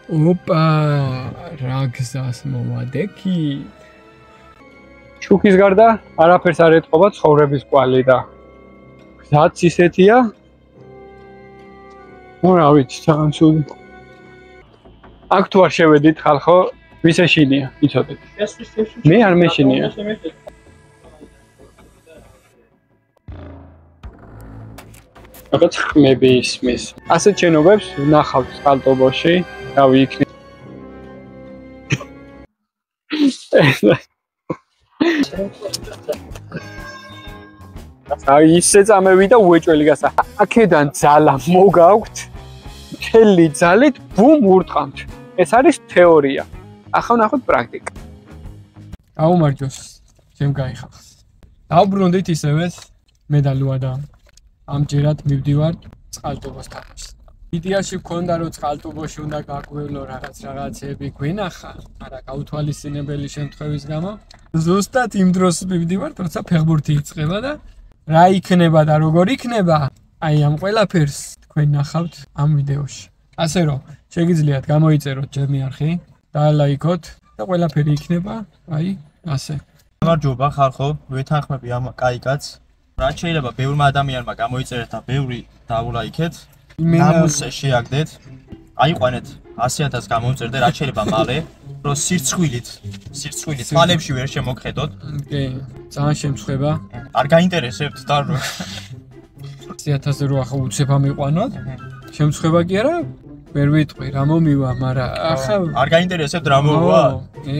ოპა, რა გზას მოვადექი? შუქის გარდა არაფერს არ ეთყობა ცხოვრების კვალი და გზაც ისეთია. რა ვიცი, ძალიან ცუდი. აქ თუ არ შევედით ხალხო, ვის ეშინია, იცოდეთ. მე არ მეშინია. რაღაც ხმები ისმის. ასეთ შენობებს ვნახავთ წყალტუბოში, რავი იქნება. აი ისე წამევიდა უეჭველი გასა. აქედან ძალა მოგაქვთ. მთელი ძალით ბუმ ურტყამთ. ეს არის თეორია. ახლა ვნახოთ პრაქტიკა. აუმარჯოს, ჩემ გაიხავს. დავბრუნდით ისევეს, მე და ლუადა. ამჯერად მივდივარ წყალტუბოს თამაშს. იდეაში მქონდა რომ წყალტუბოში უნდა გაგვევლო რაღაცეები გვენახა, მაგრამ გაუთვალისწინებელი შემთხვევის გამო ზუსტად იმ დროს მივდივარ, როცა ფეხბურთი იწყება და რა იქნება და როგორ იქნება, აი ამ ყველაფერს თქვენ ნახავთ ამ ვიდეოში. ასე რომ შეგიძლიათ გამოიწეროთ ჩემი არხი, დაალაიქოთ და ყველაფერი იქნება, აი ასე. გამარჯობა ხალხო, ვეთანხმები ამ კაი კაცს. რაც შეიძლება ბევრმა ადამიანმა გამოიწერეთ და ბევრი დაულაიქეთ. ნამუს შეაგდეთ. აიყვანეთ 100,000 გამოვწერდე, რაც შეიძლება მალე, რომ სირცხვილით თვალებში ვერ შემოგხედოთ. კი, ძალიან შემსხვება. არ გაინტერესებთ და 100,000 რო ახლა უცებ ამიყვანოთ. შემსხვება კი არა, ვერ ვიტყვი, რა მომივა, მაგრამ ახლა არ გაინტერესებთ რა მოვა? კი.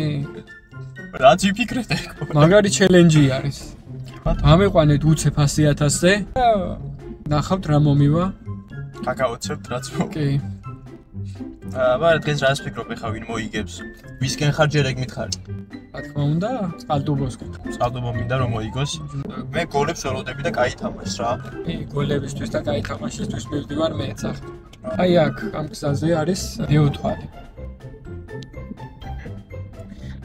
რაც იფიქრეთ ეგ. მაგარი ჩელენჯი არის. ამიყვანეთ უცებ 100,000-ზე. ნახავთ რა მომივა. გაგაოცებთ რაც მოვა. კი. მაგრამ დღეს რას ფიქრობ ხა ვინ მოიგებს? ვისკენ ხარ ჯერ ეგ მითხარი? რა თქმა უნდა, წყალტუბოსკენ. წყალტუბო მინდა რომ მოიგოს. მე გოლებს ველოდები და კაი თამაშს რა. კი, გოლებისთვის და კაი თამაშისთვის მივდივარ მეც ახლა. აი აქ ამ გზაზე არის დეოთვალი.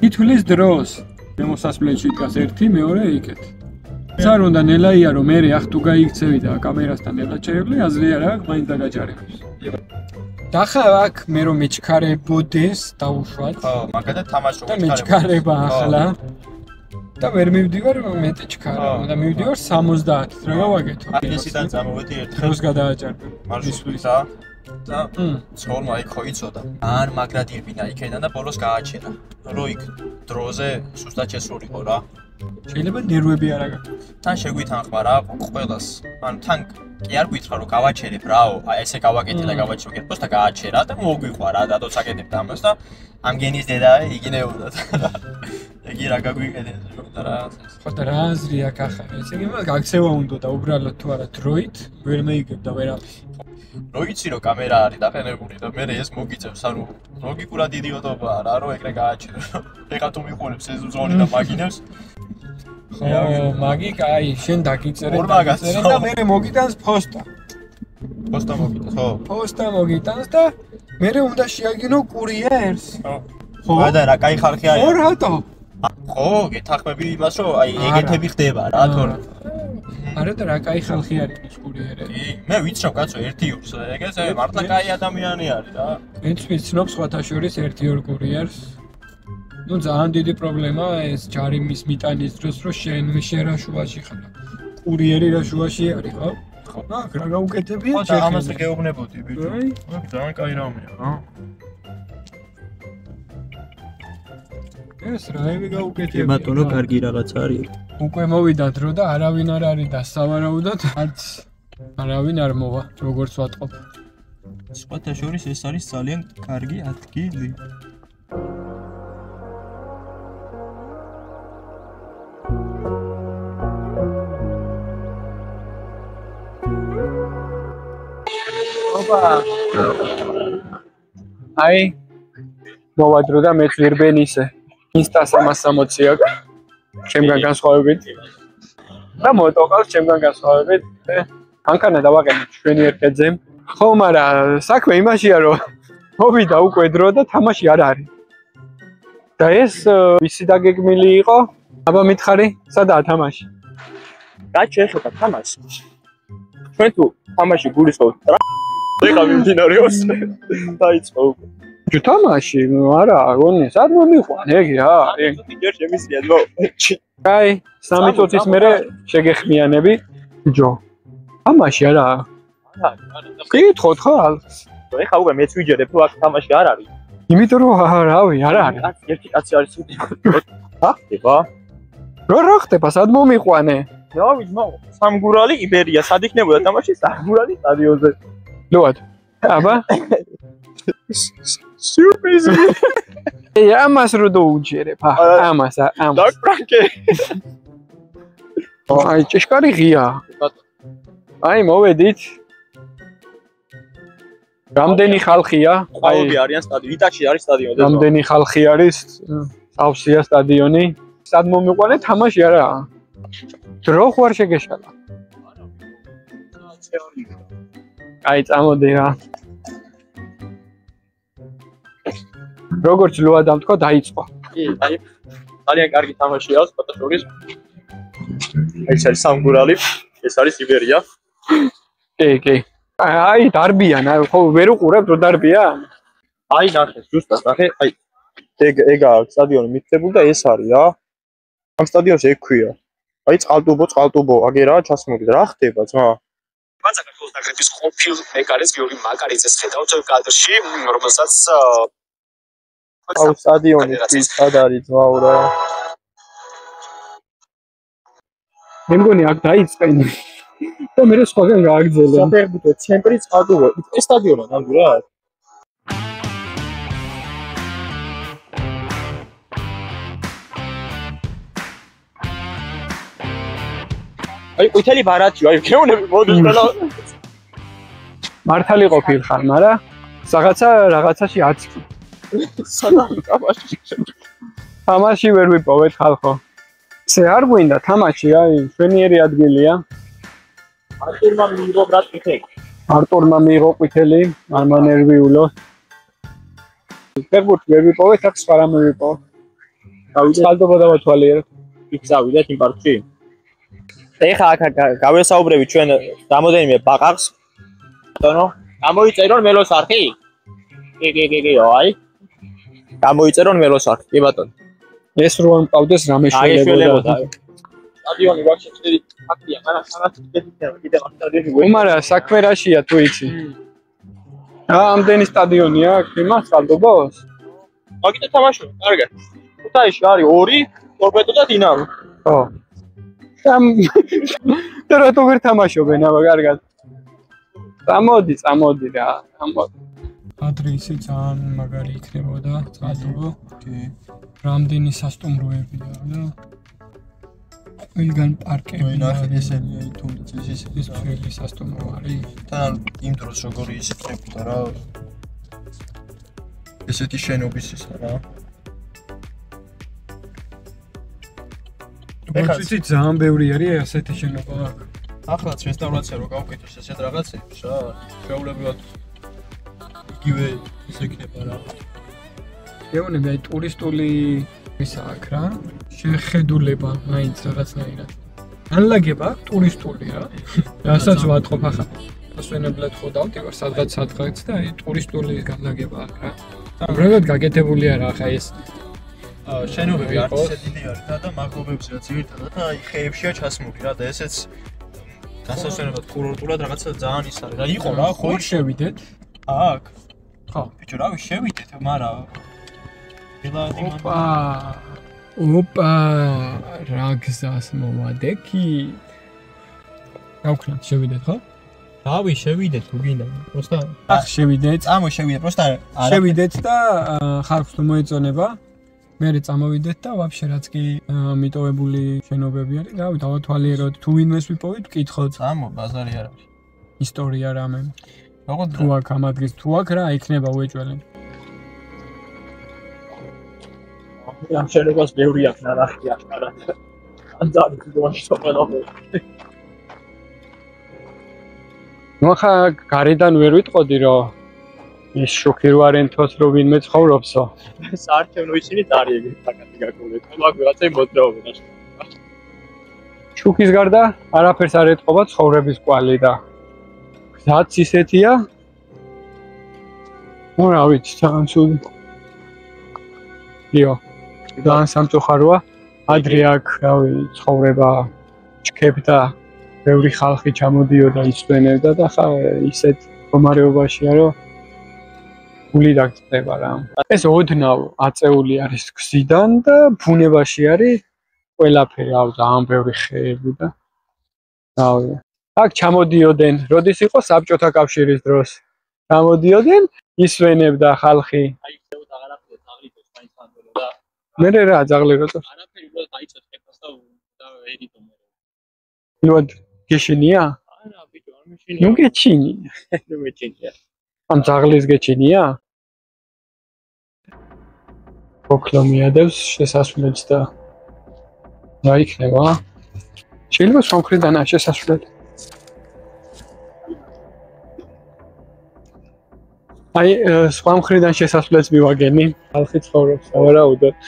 ითვლის დროს. შემოსასვლელში დგას ერთი, მეორე იქეთ. სარ უნდა ნელაია რომ მე ახ თუ გაიქცევი და კამერასთან ელა შეევლი, აზრია რა, მაინც დაგაჯარებს. და ხა აქ მე რომ მეჩქარებოდეს დაუშვათ. ხო, მაგალითად თამაში და მეჩქარება ახლა. და ვერ მივდივარ მეტი ჩქარა და მივდივარ 70-ით. რა გავაკეთო? აქედან წამოვედი ერთხელ. დროს გადააჭარბე. მარშრუტისა და ცხოვრმა იქ ხო იცოდა. არ მაგრადირბინა იქიდან და ბოლოს გააჩერა. რო იქ დროზე სუსტად შესულიყო რა. შეიძლება ნერვები არ აგაკეთო. თან შეგვითანხმა რა ყველას. ანუ თან კი არ გითხრა რომ გავაჩერებ რაო, აი ესე გავაკეთე და გავაჩერებ და გააჩერა და მოგვიყვა რა დადოც აკეთებ და ამას და ამ გენის დედა იგინეოდა. ეგი რა გაგვიყენეს და რა. ხო და რა აზრი აქ ახლა? ესე იგი მაგ გაქცევა უნდა და უბრალოდ თუ არა დროით ვერ მეიგებ და ვერავის. რო იცი რომ კამერა არის დაყენებული და მე ეს მოგიწევს, ანუ ლოგიკურად იდიოტობაა რა, რომ ეგრე გააჩერე. ეხა თუ მიყურებს ეს ზონი და მაგინებს ხო, მაგი კაი, შენ დაგიწერე და მე მოგიტანს ფოსტა. ფოსტა მოგიტანს, ხო. ფოსტა მოგიტანს და მე უნდა შეაგინო კურიერს. ხო. და რა კაი ხალხი არის. ხო, რატო? ხო, გეთახმები იმას რომ აი ეგეთები ხდება რა, თორე. არა და რა კაი ხალხი არის ეს კურიერები. მე ვიცნობ კაცო 1-2-ს, ეგეც მართლა კაი ადამიანი არის რა. მეც ვიცნობ სხვათა შორის 1-2 კურიერს. ნუ ძალიან დიდი პრობლემა ეს ჯარიმის მიტანის დროს რომ შენ რა შუაში ხარ. კურიერი რა შუაში არის, ხო? ხო, რა გაუკეთებია? ხო, და ამას გეუბნებოდი, ბიჭო. ძალიან კაი რამეა, რა. ეს რაები გაუკეთებია? ბატონო, კარგი რაღაც არის. უკვე მოვიდა დრო და არავინ არ არის და სავარაუდოდ არც არავინ არ მოვა, როგორც ვატყობ. სხვათა შორის ეს არის ძალიან კარგი ადგილი. აი მოვადრო და მეც ვირბენ ისე ინსტა 360 აქვს ჩემგან განსხვავებით და მოტოყავს ჩემგან განსხვავებით ანკანა დავაყენე ჩვენი ერთედზე ხო მაგრამ საქმე იმაშია რომ მოვიდა უკვე დრო და თამაში არ არის და ეს ვისი დაგეგმილი იყო აბა მითხარი სადაა თამაში რაც შეეხება თამაშს ჩვენ თუ თამაში გულისხმობთ ეხა მიმდინარეობს დაიწყო უკვე თამაში, არა, გონი, სად მომიყვან, ეგე რა. ჯერ შემისია დრო. აი, 3 წუთის მერე შეგეხმიანები. ჯო. თამაში არა. კითხოთ ხალ. ეხა უკვე მეც ვიჯერებ, თუ აქ თამაში არ არის. იმიტომ რომ რავი, არ არის. ერთი კაცი არის სუდი. ხდება? რა ხდება, სად მომიყვანე? რა ვიცი, მაგრამ სამგურალი იბერია, სად იქნებოდა თამაში სამგურალი სტადიონზე. ლუად. აბა. სიურპრიზი. ამას რო დაუჯერებ, ამას. დაკრანკე. აი, ჭიშკარი ღია. აი, მოვედით. რამდენი ხალხია? ყავები არიან სტადიონი, ვიტაში არის სტადიონი. რამდენი ხალხი არის? სავსეა სტადიონი. სად მომიყვანე თამაში არა. დრო ხوار შეგეშალა. აი, წამოდი რა. როგორც ლუადამ თქვა, დაიწყო. აი, ძალიან კარგი თამაშია, სპარტაკის. ეს არის სამგურალი, ეს არის იბერია. კი. აი, დარბიან, ხო ვერ უყურებ რო დარბია? აი, ნახე, ზუსტად, ნახე, აი. ეგა სტადიონი მიწებული და ეს არის რა. ამ სტადიონს ეგ ქვია. აი, წყალტუბო, აგერაა ჩასმული. რა ხდება, ძმა? მან საქართველოს ნაკრების ყოფილ მეკარეს გიორგი მაკარიძეს ხედავთ კადრში, რომელსაც აუ, სტადიონი სად არის, ძმაო რა. მე მგონი აქ დაიწყენი. და მე სხვაგან გააგრძელე. საფეხბურთო ცენტრი წყალტუბო. ეს სტადიონა ნამდვილად? აი, ყვითელი ბარათი, აი, ქეუნები მოდის ყველა. მართალი ყოფილხარ, მაგრამ რაღაცაში აცკი. სანამ თამაში. თამაში ვერ ვიპოვეთ ხალხო. ესე არ გვინდა თამაში, აი, შვენიერი ადგილია. არტურმა მიიღო ბრატ ყვითელი. არტურმა მიიღო ყვითელი, არ მანერვიულო. ფეხბურთი ვერ ვიპოვეთ, აქ სხვა რამე ვიპოვო. წყალტუბო დავათვალიერებ. იქ წავიდეთ იმ პარკში. ეხა აქ გავესაუბრები ჩვენ რამოდენიმე ბაყაყს. ბატონო, გამოიწერონ მელოს არხი? კი, აი. გამოიწერონ მელოს არხი, კი ბატონო. ეს რო არ მყავდეს რამე შველებოდა. სტადიონი ვაფშე წერი ფაქტია, მაგრამ რაღაც კიდე სტადიონი ვე. უმარა საქმე რაშია თუ იცი? ამდენი სტადიონია აქ იმას წყალტუბოს? მაგიტო თამაშობ, კარგად. ქუთაისში არის 2, ტორპედო და დინამო. ხო. და რატო ვერ თამაშობენ აბა კარგად? წამოდი რა, წამოდი. ადრე ისე ძალიან მაგარი იქნებოდა წყალტუბო. კი. რამდენი სასტუმროებია და ყველგან პარკები. ნახეთ ესენია თუნდაც ეს ძველი სასტუმრო არის. თან იმ დროს როგორი ისიქნებოდა რა. ესეთი შენობის ისა რა. ეხლა ძალიან ბევრი არის ასეთი შენობა აქ. ახლაც რესტავრაცია რო გავუკეთოს ესეთ რაღაცებს რა, შეულებრივად იგივე ის იქნება რა. გეუბნები აი ტურისტული ისა აქ რა, შეხედულება მაინც რაღაცნაირად. განლაგება აქ ტურისტული რა. რასაც ვატყობ ახლა. დასვენებლად ხო დავტივარ სადღაც და აი ტურისტული განლაგება აქ რა. უბრალოდ გაკეთებული არა ახლა ეს შენობები არც ისე დიდი არის და მაღლობებს რა ძირითადად და აი ხეებშია ჩასმული რა და ესეც გასასვენებლად კურორტულად რაღაცა ძალიან ის არის რა იყო რა ხო შევიდეთ აქ ხო ბიჭო რავი შევიდეთ მაგრამ ოპა რა გზას მოვადექი გავქნათ შევიდეთ ხო რავი შევიდეთ თუ გინდა პროსტა ახ შევიდეთ წამო შევიდეთ პროსტა შევიდეთ და ხალხს თუ მოეწონება მე წამოვიდეთ და ვაფშე რაც კი მიტოვებული შენობები არის, რავი, დავათვალიეროთ, თუ ვინმეს ვიპოვით, ვკითხოთ. წამო, ბაზარი არ არის. ისტორია რამე. როგორ თუ აქ ამ ადგილს, თუ აქ რა იქნება უეჭველი. ამ შენობას ბევრი აქვს ნახი აშკარად. ან ძალიან გონში ყველაფერი. ნუ ხა გარედან ვერ ვიტყოდი რომ ის შოქირვარენთოს რო ვინმე ცხოვრობსო. საარჩევნო ისინი არის ეგრე საკათი გაკეთებული. თუმცა ვიღაცები მოძრაობენ. შუქის გარდა არაფერს არ ეთყობა ცხოვრების კვალი და გზაც ისეთია. რა ვიცი, ძალიან ცუდი. იო. ძალიან სამწუხაროა. ადრე აქ, რავი, ცხოვრება ჩქებდა, ბევრი ხალხი ჩამოდიოდა, იცვენებდა და ხა ისეთ მდგომარეობაშია, რომ გული დაგწდება რა. ეს ოდნავ აწეული არის გზიდან და ბუნებაში არის ყველაფერი, რავი, ძალიან ბევრი ხეები და რავი. აქ ჩამოდიოდნენ, როდის იყო საბჭოთა კავშირის დროს. ჩამოდიოდნენ, ისვენებდა ხალხი. აი, შეუთ აღარაფერს აღლიდეს მაინც ანდრო და მე რა ძაღლიროწო. არაფერი უბრალოდ დაიწოთ ხებას და ერიდო მე. ნუ გეშინია? არა, ბიჭო, არ მეშინია. ნუ გეჩინია. ნუ მეჩინია. ამ ძაღლის გეჩინია? ოქლო მიადევს შესასვლელს და რა იქნება? შეიძლება სამხრეთიდან შესასვლელი. აი, სხვა მხრიდან შესასვლელს მივაგენი. ხალხი ცხოვრობს, ვარაუდოთ.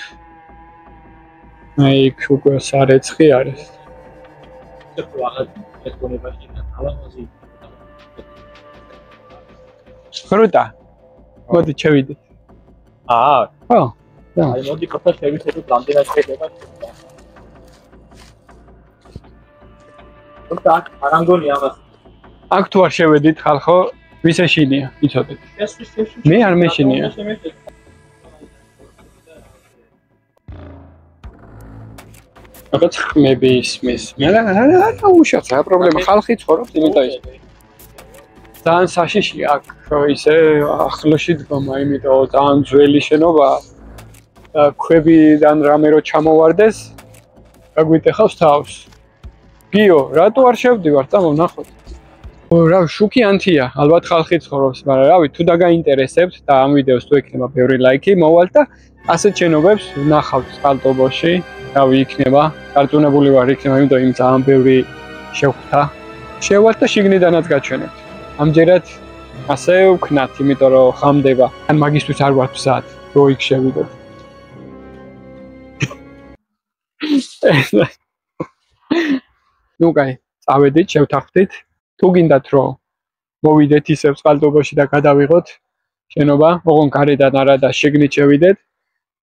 აი, უკვე სარეცხი არის. ხრუტა. მოდი ჩევიდეთ. აა, ხო. აი მოდი კოთა შევიხედოთ რამდენად შეიძლება. თუმცა არ ამგონი ამას. აქ თუ არ შევედით ხალხო, ვის ეშინია, იცოდეთ. მე არ მეშინია. რაღაც ხმები ისმის. მე რა უშავს, რა პრობლემა, ხალხი ცხოვრობს, იმიტომ ის. ძალიან საშიშია აქ ისე ახლოში დგომა, იმიტომ ძალიან ძველი შენობა. ქვებიდან რამე რო ჩამოვარდეს, გაგვიტეხავს თავს. გიო, რატო არ შევდივარ, წამონახოთ. რა შუქიანთია, ალბათ ხალხი ცხოვრობს, მაგრამ რავი, თუ დაგაინტერესებთ და ამ ვიდეოს თუ ექნება ბევრი ლაიქი, მოვალთ და ასეთ შენობებს ვნახავთ წყალტუბოში. რავი, იქნება, დარწმუნებული ვარ, იქნება, იმიტომ იმ ძალიან ბევრი შევხვდა. შევალთ და შიგნიდანაც გაჩვენებთ. ამჯერად ასე ვქნათ, იმიტომ რომ ხამდება. ან მაგისთვის არ ვარ მზად, რო იქ შევიდეთ. ნუ კაი, წავედით, შევთანხმდით. თუ გინდათ რომ მოვიდეთ ისევ წყალტუბოში და გადავიღოთ შენობა, ოღონ გარედან არა და შიგნით შევიდეთ.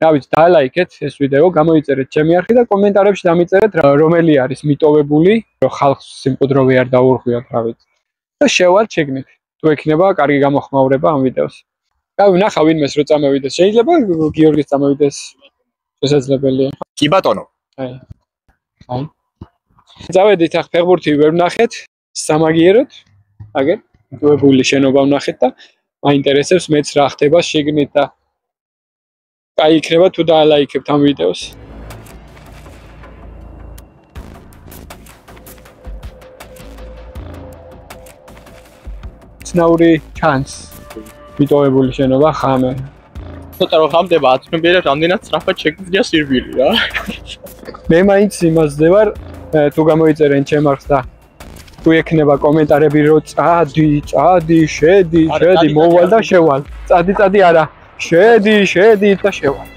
რა ვიცი, დაალაიქეთ ეს ვიდეო, გამოიწერეთ ჩემი არხი და კომენტარებში დამიწერეთ რომელი არის მიტოვებული, რომ ხალხს სიმყუდროვე არ დაურღვიოთ, რა ვიცი. და შევალთ შიგნით. თუ ექნება კარგი გამოხმაურება ამ ვიდეოს. რავი, ვნახავ ვინმეს რო წამოვიდეს. შეიძლება გიორგის წამოვიდეს. შესაძლებელია. კი ბატონო. აი. წავედით ახ ფეხბურთი ვერ ვნახეთ. სამაგიეროდ, აგერ, მიტოვებული შენობა ვნახეთ და მაინტერესებს მეც რა ხდება შიგნით და აი იქნება თუ დაალაიქებთ ამ ვიდეოს. ცნაური ჩანს მიტოვებული შენობა ხამე. ცოტა რომ ხამდება 10 მეტრად რამდენად სწრაფად შეგვიძლია სირბილი რა. მე მაინც იმასზე ვარ, თუ გამოიწერენ ჩემ არხს და თუ ექნება კომენტარები რომ წადი, შედი, მოვალ და შევალ. წადი არა. შედი და შევალ.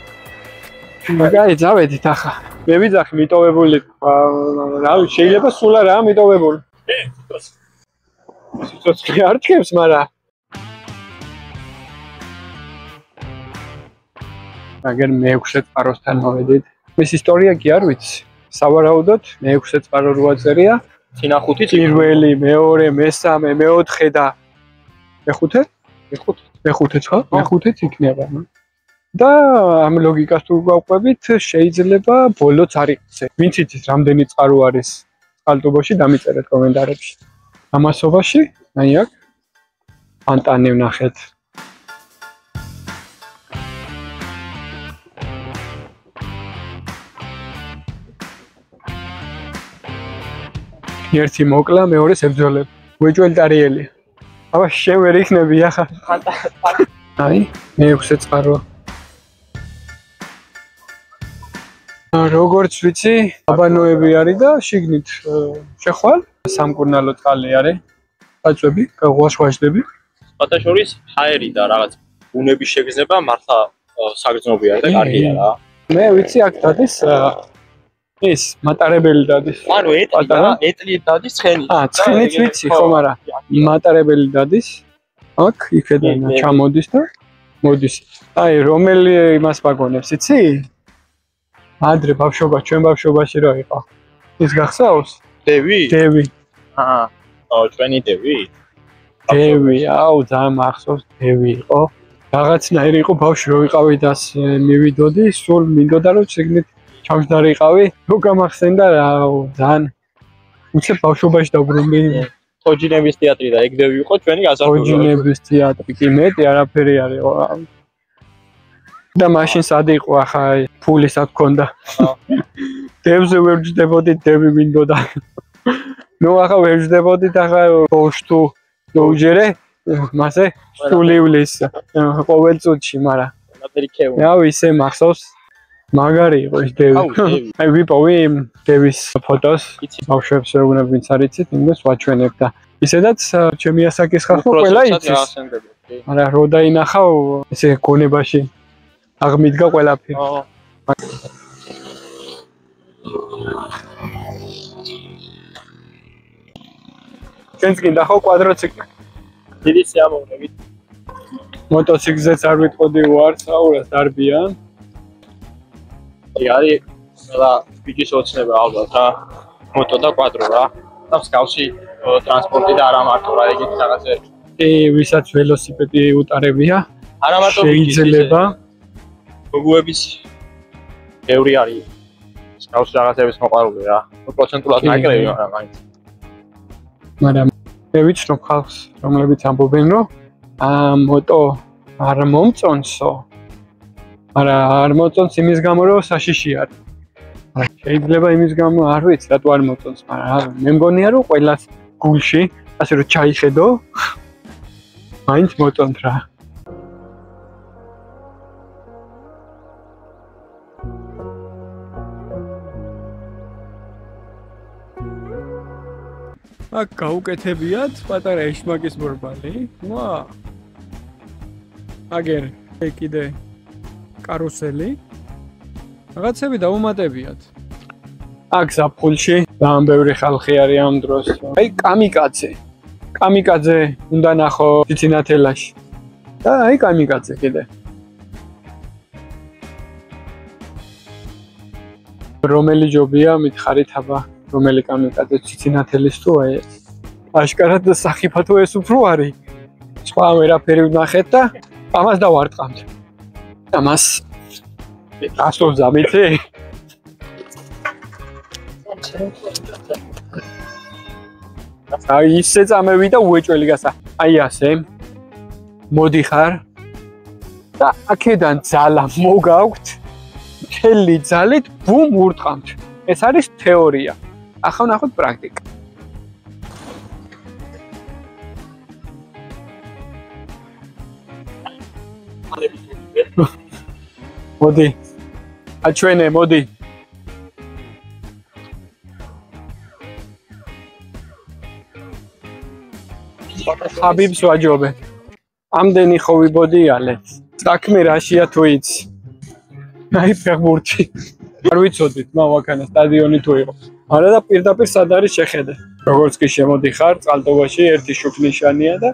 მაგარი წავედით ახლა. მე ვიძახი მიტოვებული. რავი, შეიძლება სულ არაა მიტოვებული. სიცოცხლე არ ჭირს, მაგრამ აგერ მე-6 წყაროსთან მოვედით. ეს ისტორია კი არ ვიცი. სავარაუდოდ მე-6 წყარო 8 წერია. წინა 5 პირველი, მეორე, მესამე, მეოთხე და მეხუთე? მეხუთეც ხო? მეხუთეც იქნება. და ამ ლოგიკას თუ გავყვებით, შეიძლება ბოლოც არ იყოს. ვინც იცის რამდენი წყარო არის წყალტუბოში, დამიწერეთ კომენტარებში. ამასობაში, აი აქ ფონტანი ვნახეთ. ერთი მოკლა, მეორეს ებრძოლებ. უეჭველტარიელი. აბა შენ ვერ იქნები ახლა. აი, მე-6 წყარო. როგორც ვიცი, აბანოები არის და შიგნით შეხვალ, სამკურნალო წყალი არის. კაცები, ღვაშ-ღვაშლები. ფათაშორის ჰაერი და რაღაც ბუნების შეგრძნება მართლა საგრძნობი არის და კარგია რა. მე ვიცი, აქ დადის ის მატარებელი დადის. ანუ ეტლი დადის ცხენი. ცხენიც ვიცი, ხო, მაგრამ მატარებელი დადის. აქ იქედან ჩამოდის და მოდის. აი, რომელი იმას ვაგონებს, იცი? ადრე ბავშვობა, ჩვენ ბავშვობაში რა იყო? ის გახსოვს? დევი? დევი. ჩვენი დევი? დევი, აუ, ძალიან მახსოვს, დევი იყო. რაღაცნაირი იყო ბავშვი რო ვიყავი და მივიდოდი, სულ მინდოდა რომ შეგნით ჩავშდარიყავი. რო გამახსენდა რა, ძალიან უცებ ბავშვობაში დაბრუნდი. თოჯინების თეატრი და ეგ დევი იყო ჩვენი გასართობი. თოჯინების თეატრი კი მეტი არაფერი არ იყო. და მაშინ სად იყო ახლა ფული სად ქონდა. დევზე ვერ ჯდებოდი, დევი მინდოდა. ნუ ახლა ვერ ჯდებოდით ახლა ბოშტუ ნოუჯერე მასე სტულიulis ყოველ წუთში, მაგრამ ნაფერი ქეუ. აუ ისე მახსოვს მაგარი იყო ეს დევი. აი ვიპოვი დევის ფოტოს. ბავშვებს ვეუბნებ ვინც არ იცით, იმას ვაჩვენებ და ისედაც ჩემი ასაკის ხალხო ყველა იცის. მაგრამ რო დაინახავ ესე გონებაში აღმიდგა ყველაფერი. ჩვენც გინდა ხო კვადროციკლი? დიდი სიამოვნებით. მოტოციკლზეც არ ვიტყოდი ვარსაურას დარბიან. არის რა ბიჭის ოცნება ალბათ რა. მოტო და კვადრო რა. და მსგავსი ტრანსპორტი და არა მარტო რა ეგეთი რაღაცები. ვისაც ველოსიპედი უტარებია, არა მარტო ბიჭის შეიძლება გოგუების ბევრი არის. მსგავსი რაღაცების მოყვარული რა. პროცენტულად ნაკლები მაგრამ მაინც. მაგრამ მე ვიცნობ ხალხს, რომლებიც ამბობენ, რომ მოტო არ მომწონსო. მაგრამ არ მოწონს იმის გამო, რომ საშიში არის. შეიძლება იმის გამო არ ვიცი, რატო არ მოწონს, მაგრამ მე მგონია, რომ ყველას გულში, ასე რომ ჩაიხედო, მაინც მოწონთ რა. აქ გაუკეთებიათ პატარა ეშმაკის მორბალი. ვა. აგერ კიდე კარუსელი. რაღაცები დაუმატებიათ. აქ ზაფხულში ძალიან ბევრი ხალხი არის ამ დროს. აი კამიკაძე. კამიკაძე უნდა ნახო ციცინათელაში. და აი კამიკაძე კიდე. რომელი ჯობია მითხარით აბა რომელი კამიკაძე ციცინათელის თუ აი აშკარად სახიფათო ეს უფრო არის. სხვა ვერაფერი ვნახეთ და ამას დავარტყამთ. ამას ასოს დამიცი? აი ისე წამევიდა უეჭველი გასა. აი ასე. მოდიხარ და აქედან ძალა მოგაქვთ. მთელი ძალით ბუმ ურტყამთ. ეს არის თეორია. ახლა ვნახოთ პრაქტიკა. მოდი. აჩვენე, მოდი. ხაბიბს ვაჯობე. ამდენი ხო ვიბოდიალეთ. საქმე რაშია თუ იცი? აი ფეხბურთი. არ ვიცოდით, მოვაქანა სტადიონი თუ იყო. არა და პირდაპირ სად არის შეხედე. როგორც კი შემოდიხარ წყალტობაში ერთი შუქნიშანია და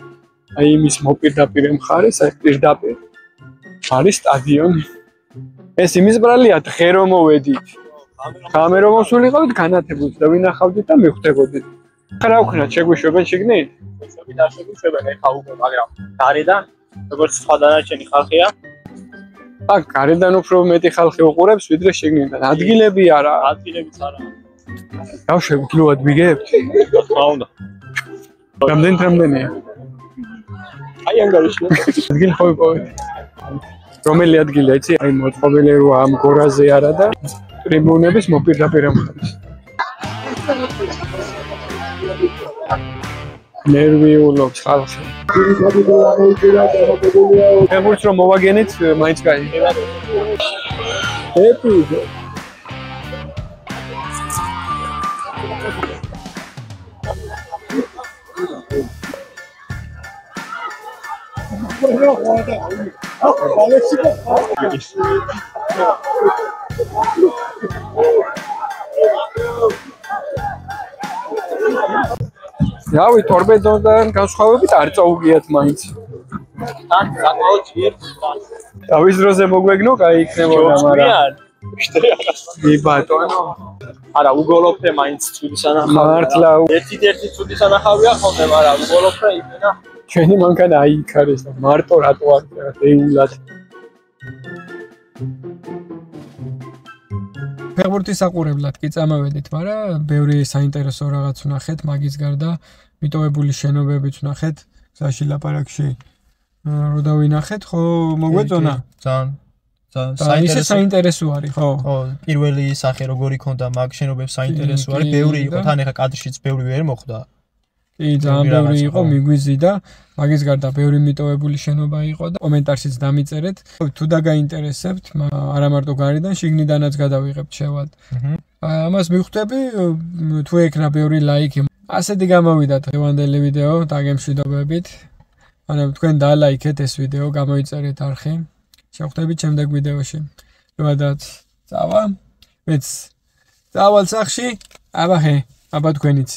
აი იმის მოპირდაპირ მხარეს აი პირდაპირ არის სტადიონი. ეს იმის ბრალია დღე რომ მოვედით. ღამე რომ მოსულიყავით განათებულს და ვინახავდით და მიხვდებოდით. რა ვქნათ შეგვიშვებენ შიგნით? შეგვით არ შეგვიშვებენ ეხა უკვე, მაგრამ გარედან როგორც სხვა დანარჩენი ხალხია აქ გარედან უფრო მეტი ხალხი უყურებს ვიდრე შიგნიდან. ადგილები არა. ადგილებიც არა. დავშვებით ლუად მიგებთ? რა უნდა? რამდენია? აი ანგარიში. ადგილი ხო ვიპოვეთ? რომელი ადგილია იცი? აი მოწყობილი რო ამ გორაზე არა და ტრიბუნების მოპირდაპირ მხარეს. ნერვიულობს ხალხი. ფეხბურთს რომ მოვაგენით, მაინც კაი. ეპიზო. რავი, ტორპედოდან განსხვავებით არ წაუგიათ მაინც. თან საკმაოდ დავის დროზე მოგვეგნო, კაი იქნებოდა, მაგრამ ი ბატონო. არა, უგოლოფე მაინც ცუდი სანახავია. მართლა ერთი ცუდი სანახავია ხოლმე, მაგრამ უგოლოფე იმენა. ჩვენი მანქანა აი იქ არის და მარტო რატო არ ეულად. ფეხბურთის საყურებლად კი წამოვედით, მაგრამ ბევრი საინტერესო რაღაც ვნახეთ მაგის გარდა, მიტოვებული შენობებიც ვნახეთ, გზაში ლაპარაკში რო დავინახეთ, ხო მოგვეწონა? ძალიან საინტერესო არის, ხო? ხო, პირველი სახე როგორი ქონდა მაგ შენობებს საინტერესო არის, ბევრი იყო, თან ეხა კადრშიც ბევრი ვერ მოხვდა. კი, ძალიან ბევრი იყო, მიგვიზიდა. მაგის გარდა ბევრი მიტოვებული შენობა იყო და კომენტარშიც დამიწერეთ. თუ დაგაინტერესებთ, არა მარტო გარედან, შიგნიდანაც გადავიღებთ შევალთ. ამას მივხვდები, თუ ეკნა ბევრი ლაიქი. ასეთი გამოვიდა დღევანდელი ვიდეო, დაგემშვიდობებით. ანუ თქვენ დალაიქეთ ეს ვიდეო, გამოიწერეთ არხი. შევხვდებით შემდეგ ვიდეოში. როდესაც წავა, მეც წავალ სახში, აბა თქვენიც.